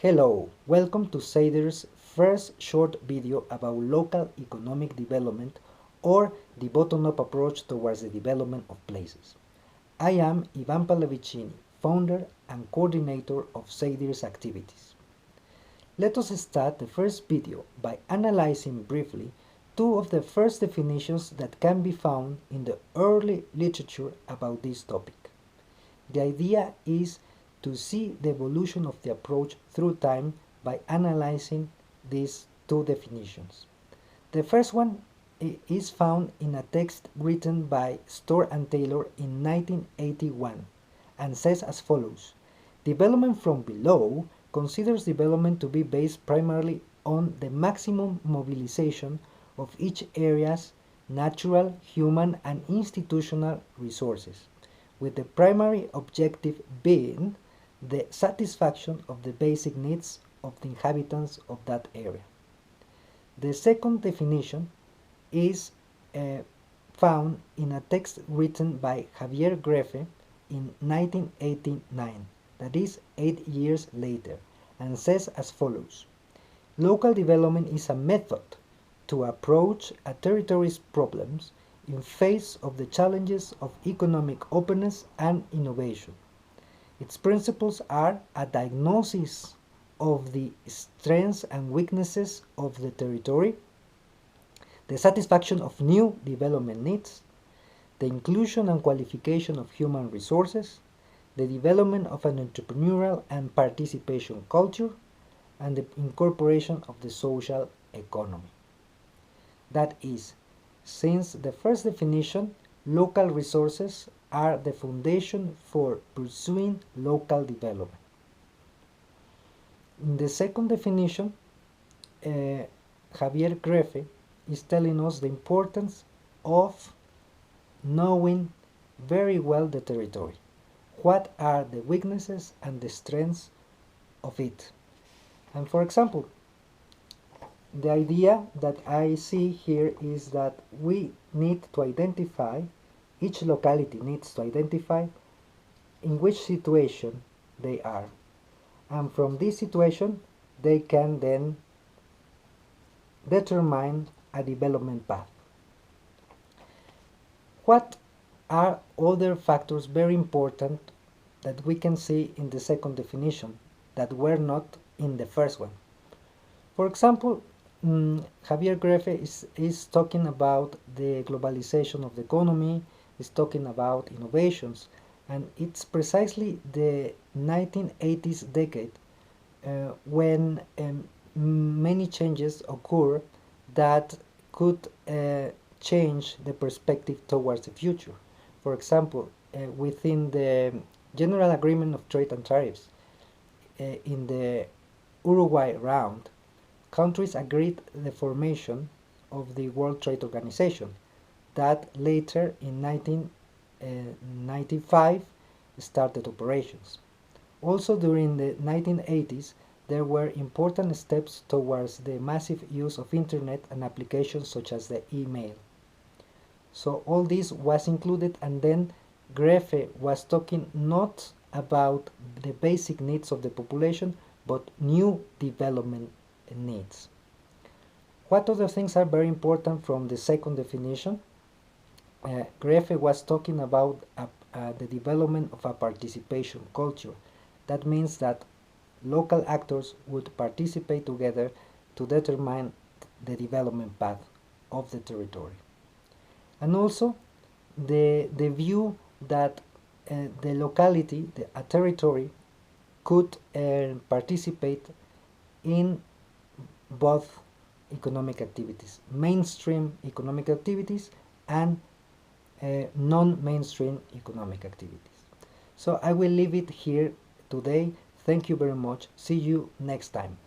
Hello, welcome to Ceidir's first short video about local economic development or the bottom-up approach towards the development of places. I am Ivan Palavicini, founder and coordinator of Ceidir's activities. Let us start the first video by analyzing briefly two of the first definitions that can be found in the early literature about this topic. The idea is to see the evolution of the approach through time by analyzing these two definitions. The first one is found in a text written by Stöhr and Taylor in 1981 and says as follows: "Development from below considers development to be based primarily on the maximum mobilization of each area's natural, human, and institutional resources, with the primary objective being the satisfaction of the basic needs of the inhabitants of that area." The second definition is found in a text written by Greffe in 1989, that is 8 years later, and says as follows: "Local development is a method to approach a territory's problems in face of the challenges of economic openness and innovation. Its principles are a diagnosis of the strengths and weaknesses of the territory, the satisfaction of new development needs, the inclusion and qualification of human resources, the development of an entrepreneurial and participation culture, and the incorporation of the social economy." That is, since the first definition, local resources are the foundation for pursuing local development. In the second definition, Greffe is telling us the importance of knowing very well the territory. What are the weaknesses and the strengths of it? And for example, the idea that I see here is that we need to identify, each locality needs to identify in which situation they are. And from this situation, they can then determine a development path. What are other factors very important that we can see in the second definition that were not in the first one? For example, Greffe is talking about the globalization of the economy, is talking about innovations, and it's precisely the 1980s decade when many changes occur that could change the perspective towards the future. For example, within the General Agreement of Trade and Tariffs in the Uruguay round, countries agreed the formation of the World Trade Organization that later in 1995 started operations. Also during the 1980s, there were important steps towards the massive use of internet and applications such as the email. So all this was included, and then Greffe was talking not about the basic needs of the population, but new development needs. What other things are very important from the second definition? Greffe was talking about the development of a participation culture. That means that local actors would participate together to determine the development path of the territory. And also the view that the locality, a territory, could participate in both economic activities, mainstream economic activities and non-mainstream economic activities. So I will leave it here today. Thank you very much. See you next time.